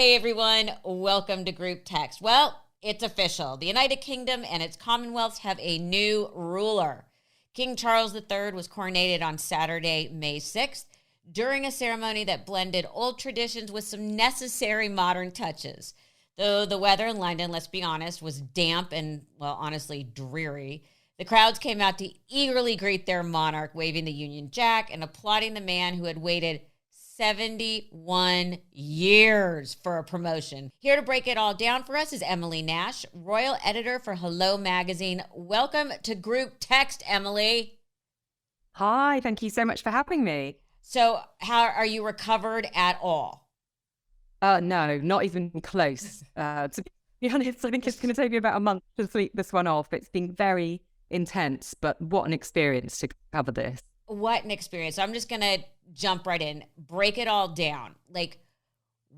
Hey everyone, welcome to Group Text. Well, it's official. The United Kingdom and its commonwealths have a new ruler. King Charles III was coronated on Saturday, May 6th, during a ceremony that blended old traditions with some necessary modern touches. Though the weather in London, let's be honest, was damp and, well, honestly, dreary, the crowds came out to eagerly greet their monarch, waving the Union Jack and applauding the man who had waited 71 years for a promotion. Here to break it all down for us is Emily Nash, royal editor for Hello Magazine. Welcome to Group Text, Emily. Hi, thank you so much for having me. So, how are you recovered at all? No, not even close. To be honest, I think it's going to take me about a month to sleep this one off. It's been very intense, but what an experience to cover this. What an experience. So I'm just going to jump right in, break it all down. Like,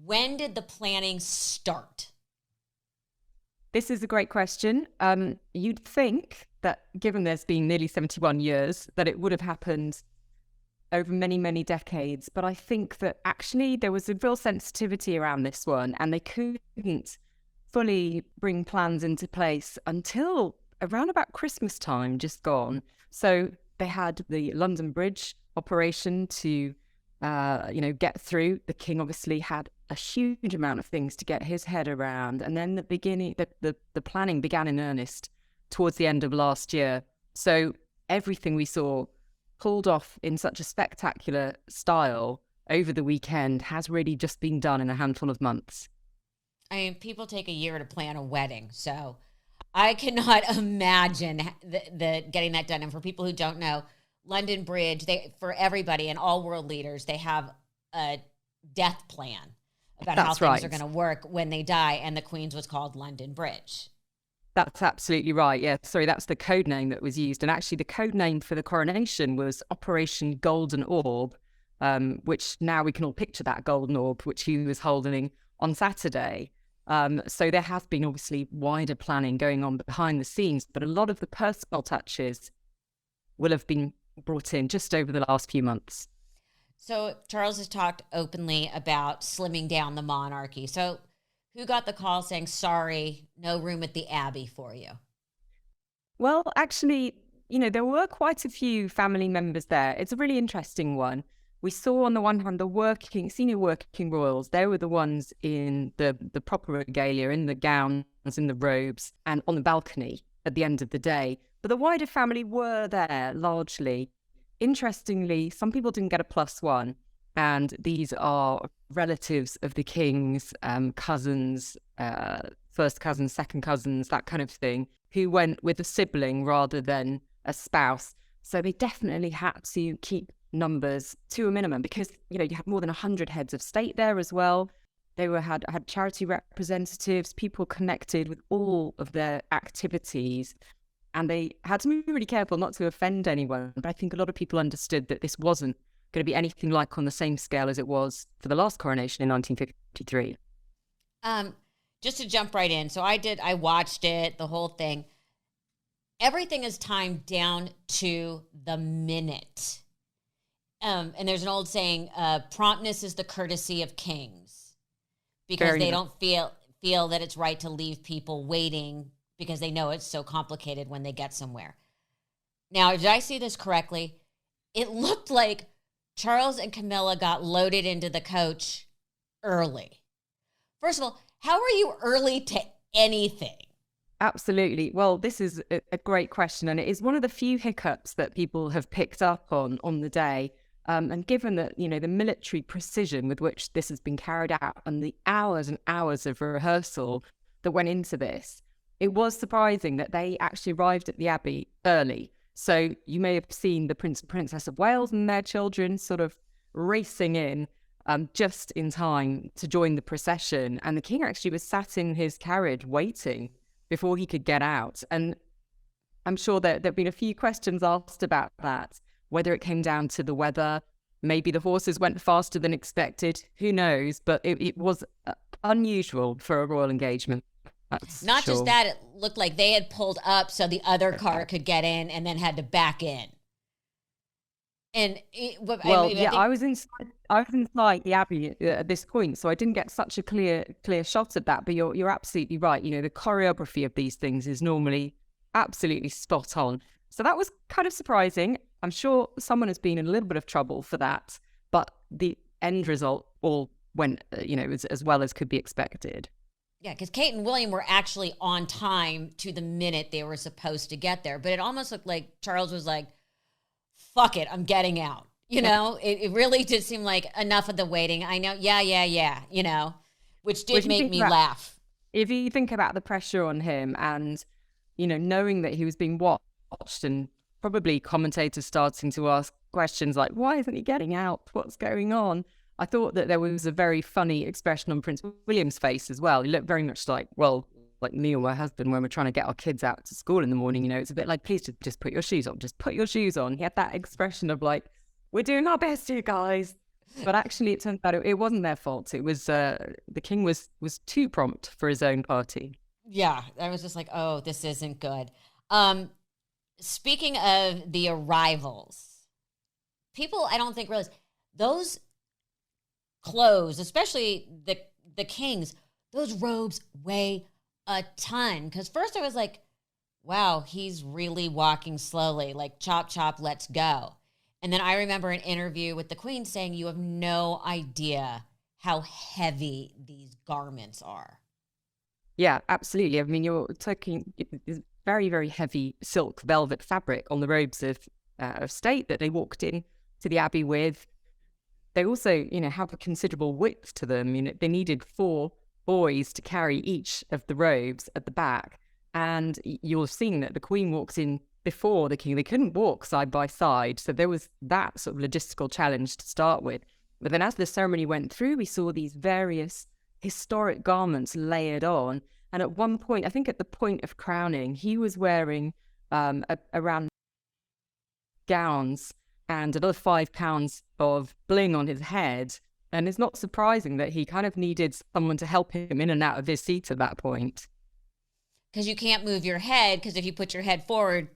when did the planning start? This is a great question. You'd think that given there's been nearly 71 years, that it would have happened over many, many decades. But I think that actually there was a real sensitivity around this one, and they couldn't fully bring plans into place until around about Christmas time, just gone. So they had the London Bridge operation to, get through. The king obviously had a huge amount of things to get his head around. And then the planning began in earnest towards the end of last year. So everything we saw pulled off in such a spectacular style over the weekend has really just been done in a handful of months. I mean, people take a year to plan a wedding, so I cannot imagine the getting that done. And for people who don't know, London Bridge, for everybody and all world leaders, they have a death plan about how things are going to work when they die. And the Queen's was called London Bridge. That's absolutely right. Yeah, sorry, that's the code name that was used. And actually the code name for the coronation was Operation Golden Orb, which now we can all picture that golden orb, which he was holding on Saturday. So there has been obviously wider planning going on behind the scenes, but a lot of the personal touches will have been brought in just over the last few months. So Charles has talked openly about slimming down the monarchy. So who got the call saying, sorry, no room at the Abbey for you? Well, actually, there were quite a few family members there. It's a really interesting one. We saw on the one hand the senior working royals. They were the ones in the proper regalia, in the gowns, in the robes, and on the balcony at the end of the day. But the wider family were there largely. Interestingly, some people didn't get a +1, and these are relatives of the king's, cousins, first cousins, second cousins, that kind of thing, who went with a sibling rather than a spouse. So they definitely had to keep numbers to a minimum because, you had more than 100 heads of state there as well. They had charity representatives, people connected with all of their activities. And they had to be really careful not to offend anyone. But I think a lot of people understood that this wasn't going to be anything like on the same scale as it was for the last coronation in 1953. Just to jump right in. So I watched it, the whole thing. Everything is timed down to the minute. And there's an old saying, promptness is the courtesy of kings, because they don't feel that it's right to leave people waiting because they know it's so complicated when they get somewhere. Now, did I see this correctly? It looked like Charles and Camilla got loaded into the coach early. First of all, how are you early to anything? Absolutely. Well, this is a great question, and it is one of the few hiccups that people have picked up on the day. And given that, the military precision with which this has been carried out and the hours and hours of rehearsal that went into this, it was surprising that they actually arrived at the Abbey early. So you may have seen the Prince and Princess of Wales and their children sort of racing in just in time to join the procession. And the king actually was sat in his carriage waiting before he could get out. And I'm sure that there've been a few questions asked about that, whether it came down to the weather, maybe the horses went faster than expected, who knows, but it was unusual for a royal engagement. Not just that, it looked like they had pulled up so the other car could get in and then had to back in. And Well, I yeah, think, I was inside the Abbey at this point, so I didn't get such a clear shot of that. But you're absolutely right. You know, the choreography of these things is normally absolutely spot on. So that was kind of surprising. I'm sure someone has been in a little bit of trouble for that, but the end result all went, as well as could be expected. yeah, because Kate and William were actually on time to the minute they were supposed to get there. But it almost looked like Charles was like, fuck it, I'm getting out. You know, it really did seem like enough of the waiting. I know, yeah, which did Which you make think me about, laugh. if you think about the pressure on him and, knowing that he was being watched and probably commentators starting to ask questions like, why isn't he getting out? What's going on? I thought that there was a very funny expression on Prince William's face as well. He looked very much like, well, like me or my husband when we're trying to get our kids out to school in the morning. It's a bit like, please just put your shoes on. Just put your shoes on. He had that expression of like, we're doing our best here, guys. But actually, it turns out it wasn't their fault. It was the king was too prompt for his own party. Yeah, I was just like, oh, this isn't good. Speaking of the arrivals, people I don't think realize those clothes, especially the king's, those robes weigh a ton. Because first I was like, wow, he's really walking slowly, like chop, chop, let's go. And then I remember an interview with the queen saying, you have no idea how heavy these garments are. Yeah, absolutely. I mean, you're talking very, very heavy silk velvet fabric on the robes of state that they walked in to the abbey with. They also, have a considerable width to them. They needed 4 boys to carry each of the robes at the back. And you're seeing that the queen walks in before the king. They couldn't walk side by side. So there was that sort of logistical challenge to start with. But then as the ceremony went through, we saw these various historic garments layered on. And at one point, I think at the point of crowning, he was wearing around gowns and another 5 pounds of bling on his head. And it's not surprising that he kind of needed someone to help him in and out of his seat at that point. Because you can't move your head, because if you put your head forward,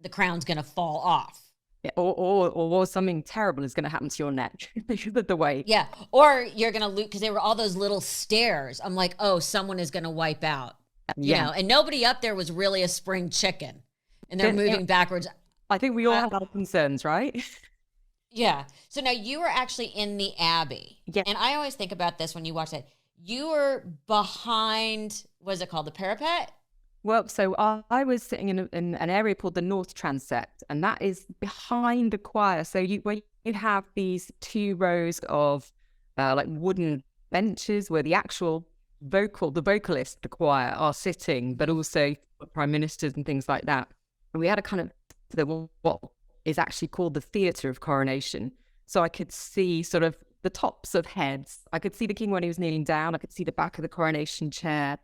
the crown's going to fall off. Yeah, or something terrible is going to happen to your neck. The way. Yeah, or you're going to lose, because there were all those little stairs. I'm like, oh, someone is going to wipe out. And nobody up there was really a spring chicken. And they're moving backwards. I think we all have our concerns, right? Yeah. So now you were actually in the Abbey. Yeah. And I always think about this when you watch that. You were behind, what is it called, the parapet? Well, so I was sitting in an area called the North Transept, and that is behind the choir. So where you have these 2 rows of like wooden benches where the actual vocalists, the choir are sitting, but also prime ministers and things like that. And we had a kind of what is actually called the theatre of coronation. So I could see sort of the tops of heads. I could see the king when he was kneeling down. I could see the back of the coronation chair.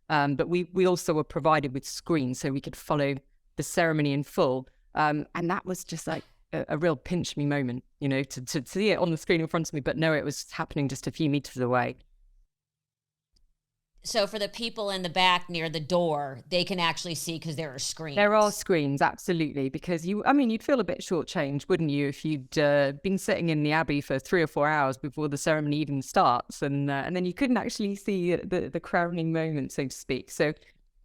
But we also were provided with screens so we could follow the ceremony in full. And that was just like a real pinch me moment, to see it on the screen in front of me, but no, it was happening just a few meters away. So for the people in the back near the door, they can actually see because there are screens. There are screens, absolutely, because you'd feel a bit shortchanged, wouldn't you, if you'd been sitting in the Abbey for 3 or 4 hours before the ceremony even starts, and then you couldn't actually see the crowning moment, so to speak. So,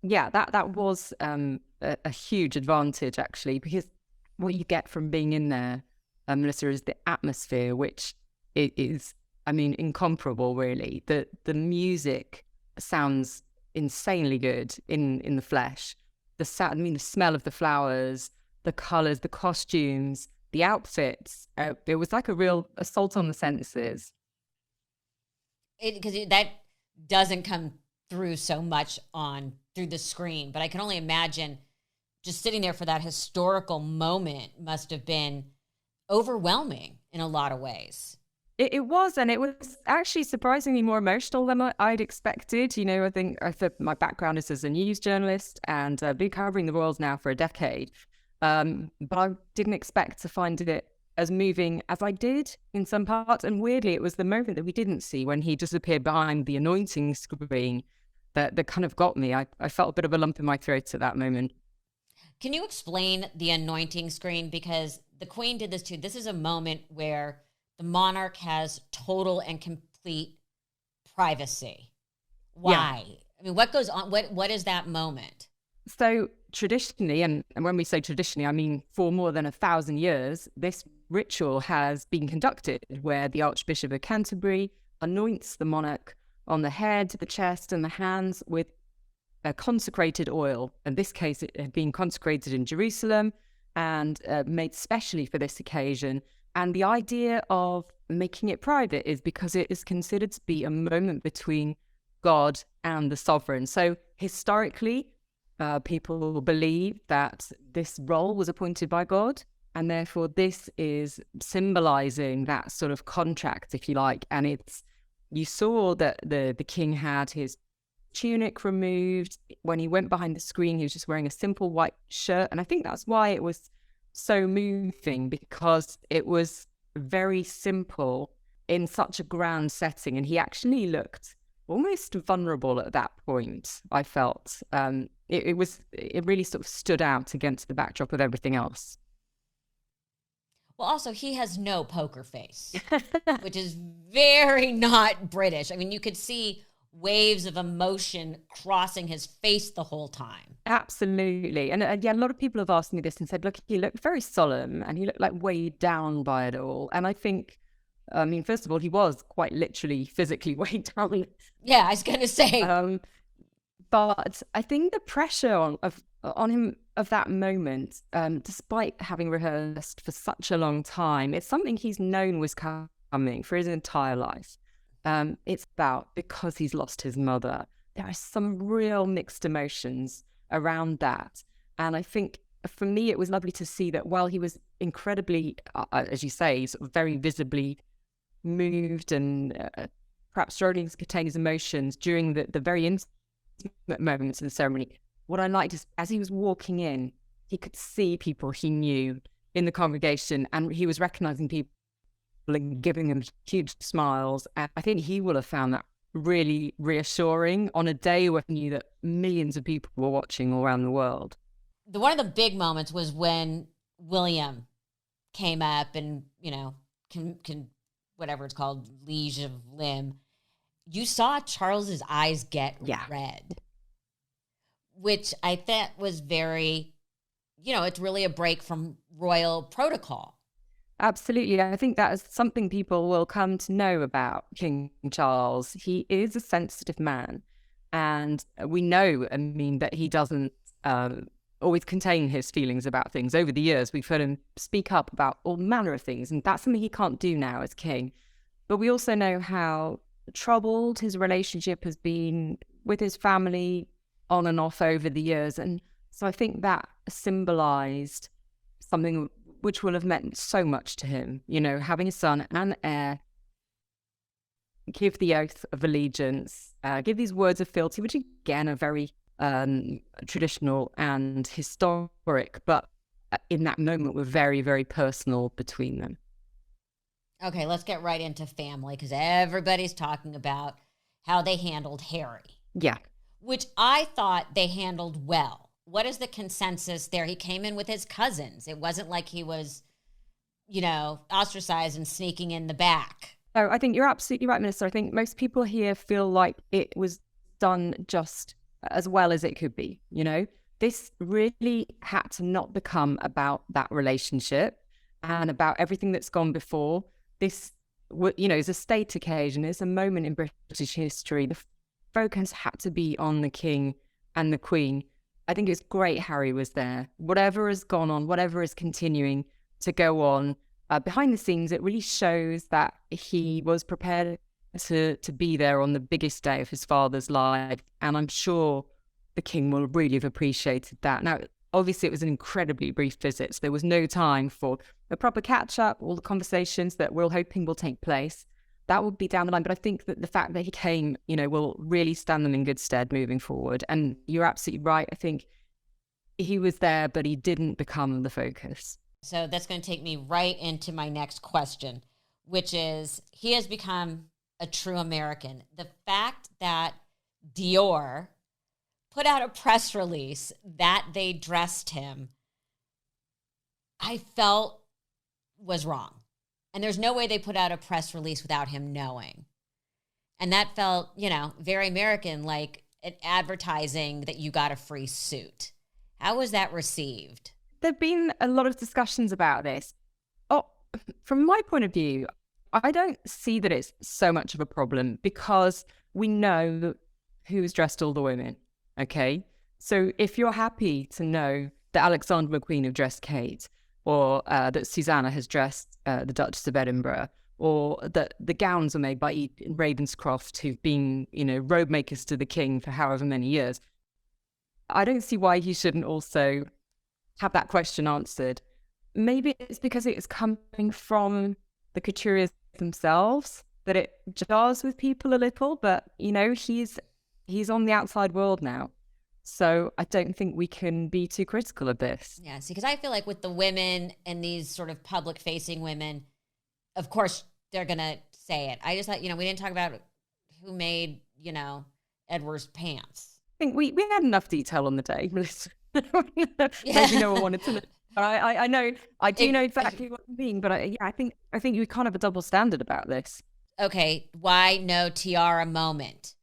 yeah, that was a huge advantage, actually, because what you get from being in there, Melissa, is the atmosphere, which is, incomparable, really. The music sounds insanely good in the flesh. The smell of the flowers, the colors, the costumes, the outfits. It was like a real assault on the senses. Because that doesn't come through so much through the screen, but I can only imagine just sitting there for that historical moment must have been overwhelming in a lot of ways. It was, and it was actually surprisingly more emotional than I'd expected. I think my background is as a news journalist, and I've been covering the royals now for a decade. But I didn't expect to find it as moving as I did in some parts. And weirdly, it was the moment that we didn't see when he disappeared behind the anointing screen that kind of got me. I felt a bit of a lump in my throat at that moment. Can you explain the anointing screen? Because the Queen did this too. This is a moment where the monarch has total and complete privacy. Why? Yeah. I mean, what goes on? What is that moment? So traditionally, and when we say traditionally, I mean for more than 1,000 years, this ritual has been conducted where the Archbishop of Canterbury anoints the monarch on the head, the chest, and the hands with a consecrated oil. In this case, it had been consecrated in Jerusalem and made specially for this occasion. And the idea of making it private is because it is considered to be a moment between God and the sovereign. So historically, people believe that this role was appointed by God, and therefore this is symbolizing that sort of contract, if you like. And you saw that the king had his tunic removed. When he went behind the screen, he was just wearing a simple white shirt. And I think that's why it was so moving, because it was very simple in such a grand setting. And he actually looked almost vulnerable at that point, I felt. It really sort of stood out against the backdrop of everything else. Well, also, he has no poker face, which is very not British. I mean, you could see waves of emotion crossing his face the whole time. Absolutely. And yeah, a lot of people have asked me this and said, look, he looked very solemn and he looked like weighed down by it all. And I think, I mean, first of all, he was quite literally physically weighed down. Yeah, I was going to say. But I think the pressure on him of that moment, despite having rehearsed for such a long time, it's something he's known was coming for his entire life. It's about because he's lost his mother. There are some real mixed emotions around that. And I think for me, it was lovely to see that while he was incredibly, as you say, sort of very visibly moved and perhaps struggling to contain his emotions during the very intimate moments of the ceremony, what I liked is as he was walking in, he could see people he knew in the congregation, and he was recognizing people and giving them huge smiles. And I think he will have found that really reassuring on a day where he knew that millions of people were watching all around the world. One of the big moments was when William came up and, whatever it's called, liege of limb. You saw Charles's eyes get red, which I thought was very, it's really a break from royal protocol. Absolutely. I think that is something people will come to know about King Charles. He is a sensitive man. And we know, that he doesn't always contain his feelings about things. Over the years, we've heard him speak up about all manner of things. And that's something he can't do now as king. But we also know how troubled his relationship has been with his family on and off over the years. And so I think that symbolized something which will have meant so much to him, having a son and heir, give the oath of allegiance, give these words of fealty, which again are very traditional and historic, but in that moment were very, very personal between them. Okay, let's get right into family, because everybody's talking about how they handled Harry. Yeah. Which I thought they handled well. What is the consensus there? He came in with his cousins. It wasn't like he was, ostracized and sneaking in the back. Oh, I think you're absolutely right, Minister. I think most people here feel like it was done just as well as it could be. This really had to not become about that relationship and about everything that's gone before. This, is a state occasion. It's a moment in British history. The focus had to be on the king and the queen. I think it's great Harry was there. Whatever has gone on, whatever is continuing to go on behind the scenes, it really shows that he was prepared to be there on the biggest day of his father's life. And I'm sure the king will really have appreciated that. Now, obviously, it was an incredibly brief visit, so there was no time for a proper catch-up, all the conversations that we're hoping will take place. That will be down the line. But I think that the fact that he came, will really stand them in good stead moving forward. And you're absolutely right. I think he was there, but he didn't become the focus. So that's going to take me right into my next question, which is, he has become a true American. The fact that Dior put out a press release that they dressed him, I felt was wrong. And there's no way they put out a press release without him knowing. And that felt, very American, like an advertising that you got a free suit. How was that received? There've been a lot of discussions about this. Oh, from my point of view, I don't see that it's so much of a problem because we know who's dressed all the women, okay? So if you're happy to know that Alexander McQueen have dressed Kate, or that Susanna has dressed the Duchess of Edinburgh, or that the gowns were made by Ravenscroft, who've been, robe makers to the king for however many years, I don't see why he shouldn't also have that question answered. Maybe it's because it is coming from the couturiers themselves that it jars with people a little, but, he's on the outside world now. So I don't think we can be too critical of this. Yeah, see, because I feel like with the women and these sort of public-facing women, of course, they're going to say it. I just thought, we didn't talk about who made, Edward's pants. I think we had enough detail on the day. Yeah. Maybe no one wanted to know. I know, I do know exactly what you mean, but I think you kind of a double standard about this. Okay, why no tiara moment?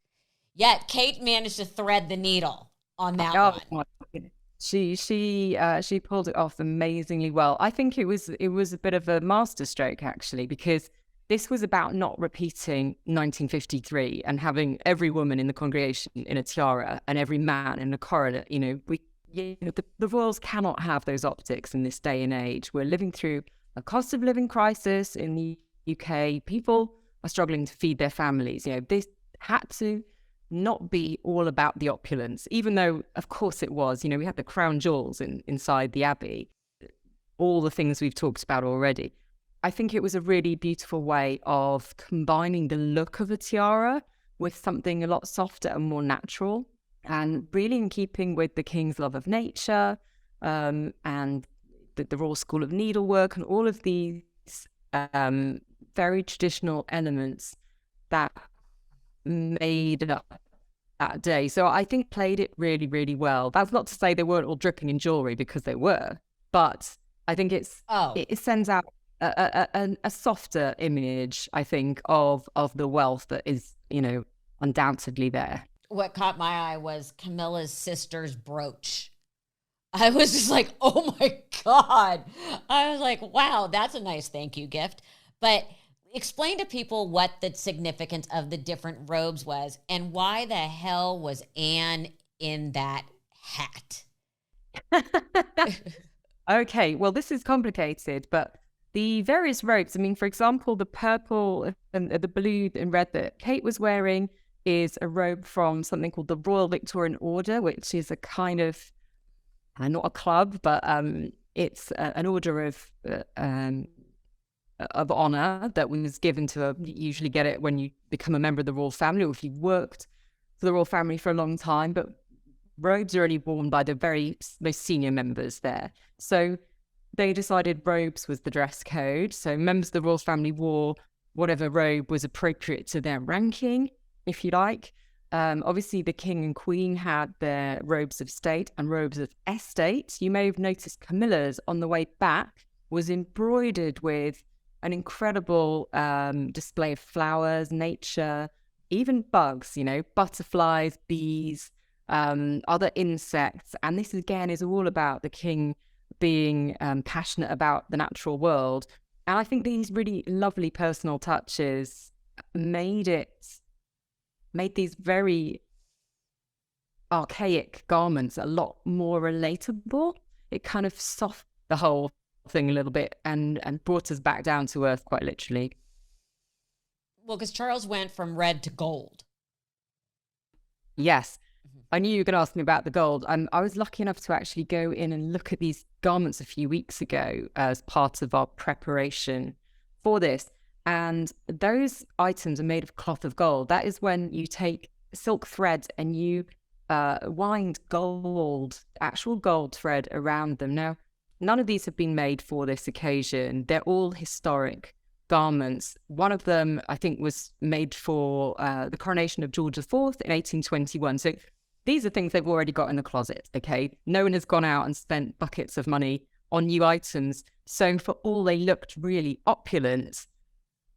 Yet Kate managed to thread the needle on that one. My goodness. She pulled it off amazingly well. I think it was a bit of a masterstroke actually, because this was about not repeating 1953 and having every woman in the congregation in a tiara and every man in a coronet. The royals cannot have those optics in this day and age. We're living through a cost of living crisis in the UK. People are struggling to feed their families. This had to not be all about the opulence, even though, of course, it was. We had the crown jewels inside the abbey, all the things we've talked about already. I think it was a really beautiful way of combining the look of a tiara with something a lot softer and more natural, and really in keeping with the king's love of nature and the Royal School of Needlework and all of these very traditional elements that made up that day. So I think played it really, really well. That's not to say they weren't all dripping in jewelry, because they were, but I think it sends out a softer image, I think, of the wealth that is, undoubtedly there. What caught my eye was Camilla's sister's brooch. I was just like, oh my God. I was like, wow, that's a nice thank you gift. But explain to people what the significance of the different robes was and why the hell was Anne in that hat? Okay, well, this is complicated, but the various robes, for example, the purple and the blue and red that Kate was wearing is a robe from something called the Royal Victorian Order, which is a kind of, not a club, but it's an order of honor that was given to you usually get it when you become a member of the royal family or if you've worked for the royal family for a long time, but robes are only worn by the very most senior members there. So they decided robes was the dress code. So members of the royal family wore whatever robe was appropriate to their ranking, if you like. Obviously, the king and queen had their robes of state and robes of estate. You may have noticed Camilla's on the way back was embroidered with an incredible display of flowers, nature, even bugs, butterflies, bees, other insects. And this, again, is all about the king being passionate about the natural world. And I think these really lovely personal touches made these very archaic garments a lot more relatable. It kind of softened the whole thing a little bit and brought us back down to earth, quite literally. Well, because Charles went from red to gold. Yes. I knew you were going to ask me about the gold. I was lucky enough to actually go in and look at these garments a few weeks ago as part of our preparation for this. And those items are made of cloth of gold. That is when you take silk thread and you wind gold, actual gold thread around them. Now, none of these have been made for this occasion. They're all historic garments. One of them, I think, was made for the coronation of George IV in 1821. So these are things they've already got in the closet, okay? No one has gone out and spent buckets of money on new items So for all they looked really opulent,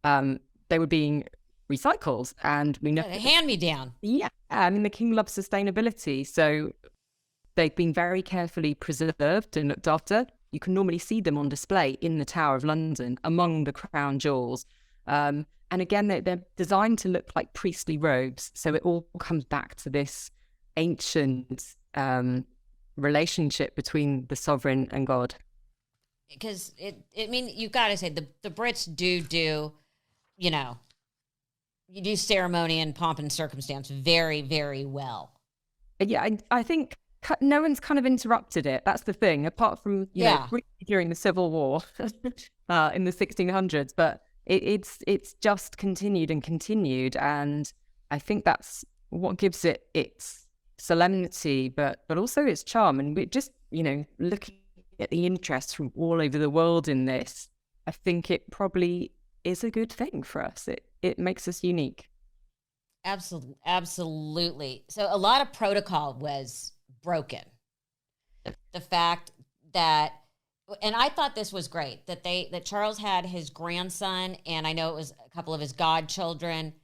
they were being recycled. And we know... hand-me-down. Yeah, I mean, the king loves sustainability. So they've been very carefully preserved and looked after. You can normally see them on display in the Tower of London among the crown jewels. And again, they're designed to look like priestly robes. So it all comes back to this ancient relationship between the sovereign and God. Because you've got to say the Brits do, you do ceremony and pomp and circumstance very, very well. Yeah, I think no one's kind of interrupted it. That's the thing, apart from, you know, during the Civil War in the 1600s. But it's just continued and continued. And I think that's what gives it its solemnity, but also its charm. And we just, looking at the interest from all over the world in this, I think it probably is a good thing for us. It makes us unique. Absolutely. So a lot of protocol was broken. The fact that, and I thought this was great, that Charles had his grandson, and I know it was a couple of his godchildren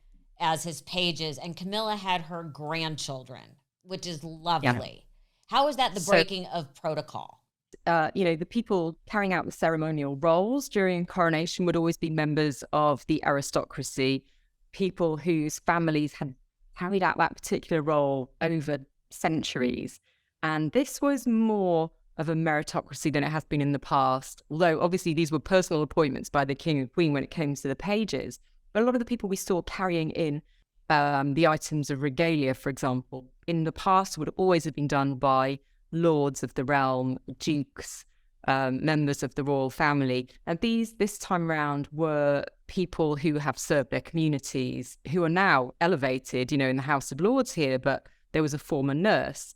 as his pages, and Camilla had her grandchildren, which is lovely. Yeah. How is that the breaking of protocol? The people carrying out the ceremonial roles during coronation would always be members of the aristocracy, people whose families had carried out that particular role over centuries. And this was more of a meritocracy than it has been in the past, although obviously these were personal appointments by the king and queen when it came to the pages. But a lot of the people we saw carrying in the items of regalia, for example, in the past would always have been done by lords of the realm, dukes, members of the royal family. And this time around were people who have served their communities, who are now elevated, in the House of Lords here. But there was a former nurse,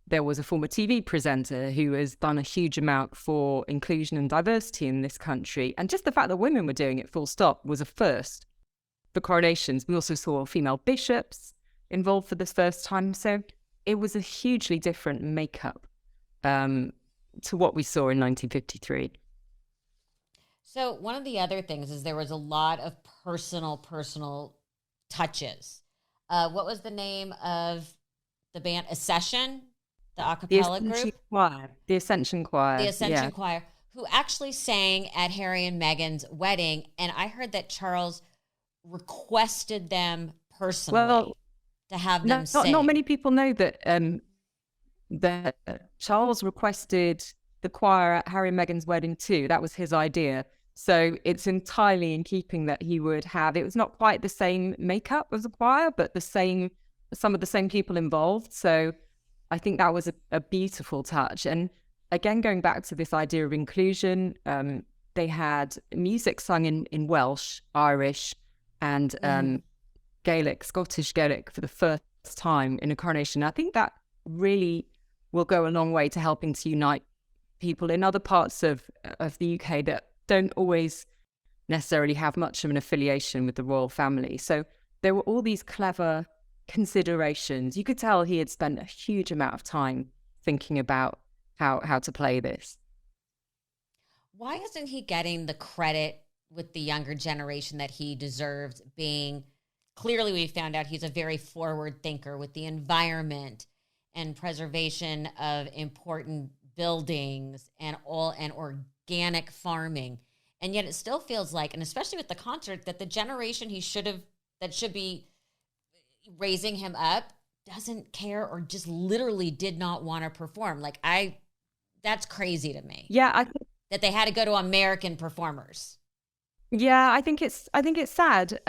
there was a former TV presenter who has done a huge amount for inclusion and diversity in this country. And just the fact that women were doing it full stop was a first for coronations. We also saw female bishops involved for this first time. So it was a hugely different makeup to what we saw in 1953. So one of the other things is there was a lot of personal touches. What was the name of the band? Accession, the a cappella group? The Ascension Choir. The Ascension Choir, who actually sang at Harry and Meghan's wedding. And I heard that Charles requested them personally to have them sing. Not many people know that that Charles requested the choir at Harry and Meghan's wedding too. That was his idea. So it's entirely in keeping that he would have, it was not quite the same makeup as a choir, but some of the same people involved. So I think that was a beautiful touch. And again, going back to this idea of inclusion, they had music sung in Welsh, Irish, and Gaelic, Scottish Gaelic for the first time in a coronation. I think that really will go a long way to helping to unite people in other parts of the UK that don't always necessarily have much of an affiliation with the royal family. So there were all these clever considerations. You could tell he had spent a huge amount of time thinking about how to play this. Why isn't he getting the credit with the younger generation that he deserves, being clearly we found out he's a very forward thinker with the environment and preservation of important buildings and organic farming. And yet it still feels like, and especially with the concert, that the generation that should be raising him up doesn't care or just literally did not want to perform. That's crazy to me. Yeah, I think that they had to go to American performers. Yeah, I think it's sad.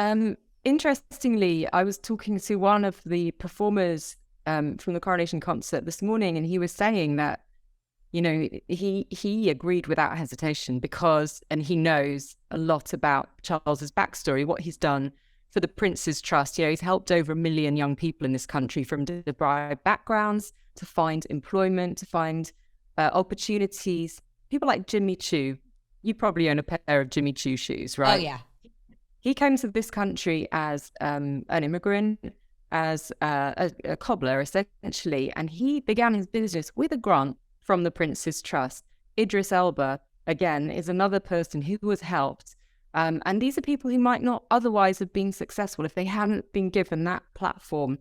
Interestingly, I was talking to one of the performers from the Coronation concert this morning, and he was saying that, he agreed without hesitation and he knows a lot about Charles's backstory, what he's done for the Prince's Trust. He's helped over 1 million young people in this country from deprived backgrounds to find employment, to find opportunities. People like Jimmy Choo. You probably own a pair of Jimmy Choo shoes, right? Oh, yeah. He came to this country as an immigrant, as a cobbler, essentially, and he began his business with a grant from the Prince's Trust. Idris Elba again, is another person who was helped. And these are people who might not otherwise have been successful if they hadn't been given that platform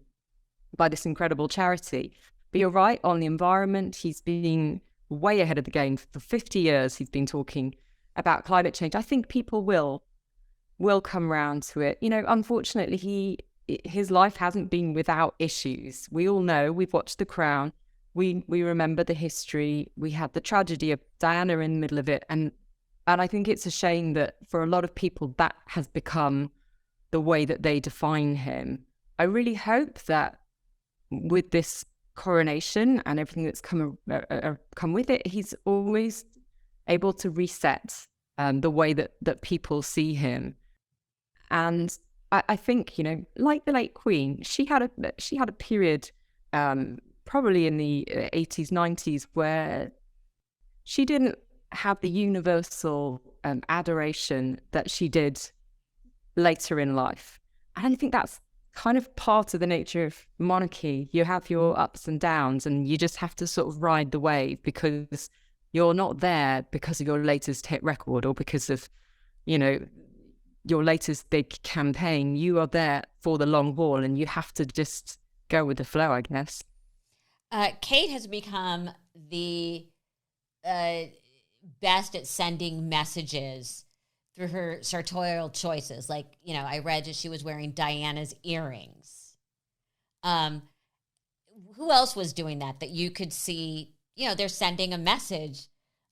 by this incredible charity. But you're right on the environment. He's been way ahead of the game. For 50 years, he's been talking about climate change. I think people will come round to it. You know, unfortunately, his life hasn't been without issues. We all know, we've watched The Crown. We remember the history. We had the tragedy of Diana in the middle of it. And I think it's a shame that for a lot of people, that has become the way that they define him. I really hope that with this coronation and everything that's come with it, he's always able to reset the way that people see him. And I think, you know, like the late Queen, she had a period probably in the 80s, 90s, where she didn't have the universal adoration that she did later in life. And I think that's kind of part of the nature of monarchy. You have your ups and downs, and you just have to sort of ride the wave, because you're not there because of your latest hit record or because of, you know, your latest big campaign. You are there for the long haul, and you have to just go with the flow, I guess. Kate has become the best at sending messages through her sartorial choices. Like, you know, I read that she was wearing Diana's earrings. Who else was doing that you could see, you know, they're sending a message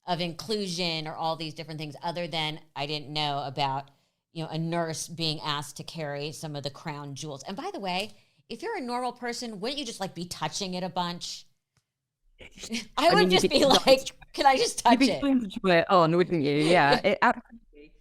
of inclusion or all these different things, other than I didn't know about, you know, a nurse being asked to carry some of the crown jewels. And by the way, if you're a normal person, wouldn't you just like be touching it a bunch? I would just be like, can I just touch it? You'd be it on, wouldn't you? Yeah, absolutely.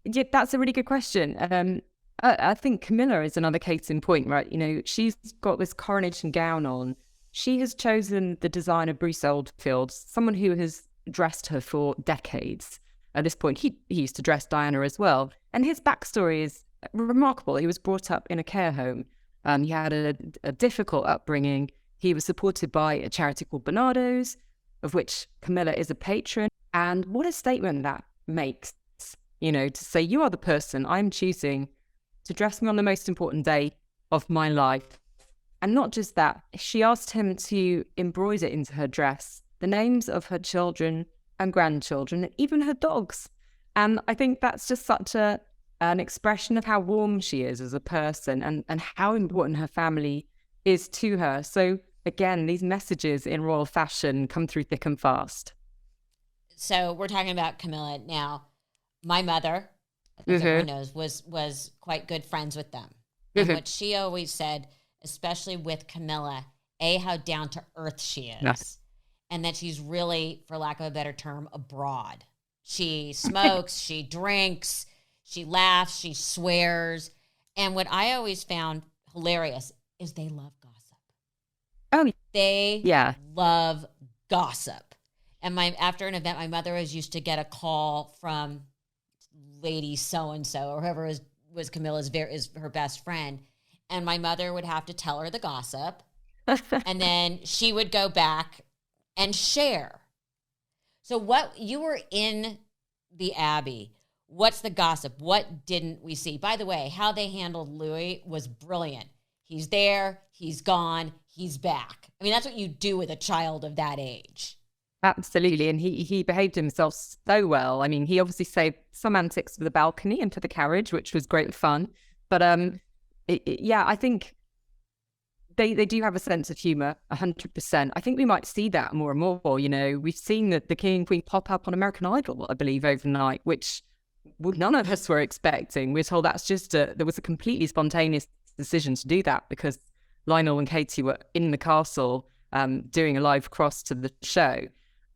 Yeah, that's a really good question. I think Camilla is another case in point, right? You know, she's got this coronation gown on. She has chosen the designer Bruce Oldfield, someone who has dressed her for decades. At this point, he used to dress Diana as well. And his backstory is remarkable. He was brought up in a care home. He had a difficult upbringing. He was supported by a charity called Bernardo's, of which Camilla is a patron. And what a statement that makes, you know, to say, you are the person I'm choosing to dress me on the most important day of my life. And not just that, she asked him to embroider into her dress the names of her children and grandchildren, and even her dogs. And I think that's just such an expression of how warm she is as a person, and how important her family is to her. So again, these messages in royal fashion come through thick and fast. So we're talking about Camilla now. My mother, I think everyone knows, was quite good friends with them. And what she always said, especially with Camilla, how down to earth she is. Yes. And that she's really, for lack of a better term, a broad. She smokes, she drinks, she laughs, she swears. And what I always found hilarious is they love gossip. Oh, they love gossip. And after an event, my mother was used to get a call from lady so-and-so, or whoever was Camilla's is her best friend. And my mother would have to tell her the gossip. And then she would go back and share. So what, you were in the Abbey. What's the gossip? What didn't we see? By the way, how they handled Louis was brilliant. He's there, he's gone, he's back. I mean, that's what you do with a child of that age. Absolutely. And he behaved himself so well. I mean, he obviously saved some antics for the balcony and for the carriage, which was great fun. But I think they do have a sense of humour, 100%. I think we might see that more and more. You know, we've seen the King and Queen pop up on American Idol, I believe, overnight, which none of us were expecting. We're told that's just there was a completely spontaneous decision to do that because Lionel and Katie were in the castle doing a live cross to the show.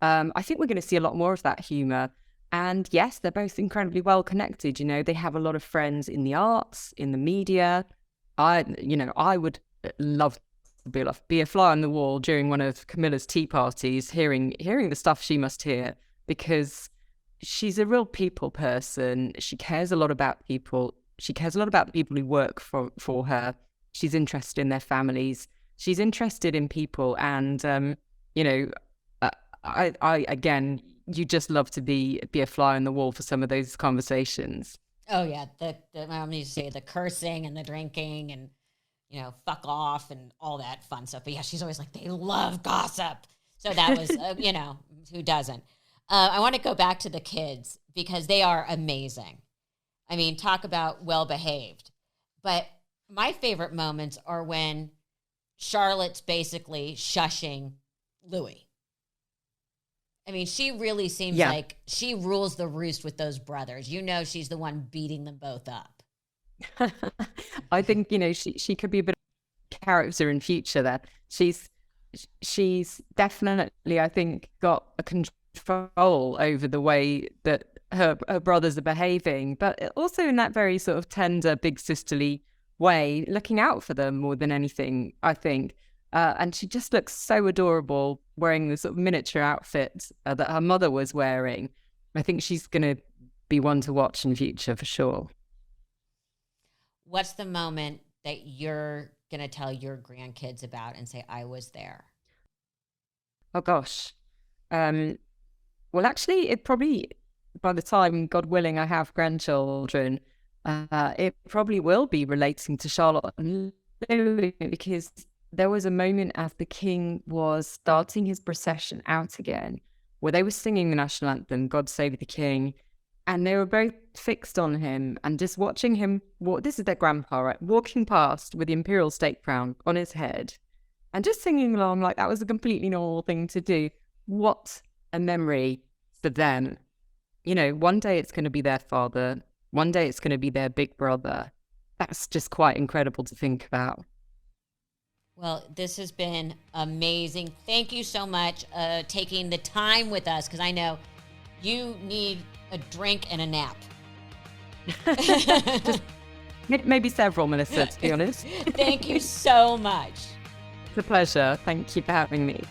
I think we're going to see a lot more of that humour. And yes, they're both incredibly well connected. You know, they have a lot of friends in the arts, in the media. I would love to be a fly on the wall during one of Camilla's tea parties, hearing the stuff she must hear, because she's a real people person. She cares a lot about people. She cares a lot about the people who work for her. She's interested in their families. She's interested in people. And, I again, you just love to be a fly on the wall for some of those conversations. Oh yeah, the my mom used to say the cursing and the drinking and fuck off and all that fun stuff. But yeah, she's always like, they love gossip. So that was who doesn't? I want to go back to the kids because they are amazing. I mean, talk about well behaved. But my favorite moments are when Charlotte's basically shushing Louis. I mean, she really seems like she rules the roost with those brothers. She's the one beating them both up. I think, she could be a bit of a character in future there. She's definitely, I think, got a control over the way that her brothers are behaving, but also in that very sort of tender, big sisterly way, looking out for them more than anything, I think. And she just looks so adorable wearing the sort of miniature outfit that her mother was wearing. I think she's going to be one to watch in future for sure. What's the moment that you're going to tell your grandkids about and say, I was there? Oh, gosh. Well, actually, it probably, by the time, God willing, I have grandchildren, it probably will be relating to Charlotte and Louis, because there was a moment as the king was starting his procession out again, where they were singing the national anthem, God Save the King, and they were both fixed on him and just watching him walk. This is their grandpa, right? Walking past with the imperial state crown on his head and just singing along like that was a completely normal thing to do. What a memory for them. One day it's going to be their father. One day it's going to be their big brother. That's just quite incredible to think about. Well, this has been amazing. Thank you so much taking the time with us, because I know you need a drink and a nap. Just maybe several, Melissa, to be honest. Thank you so much. It's a pleasure. Thank you for having me.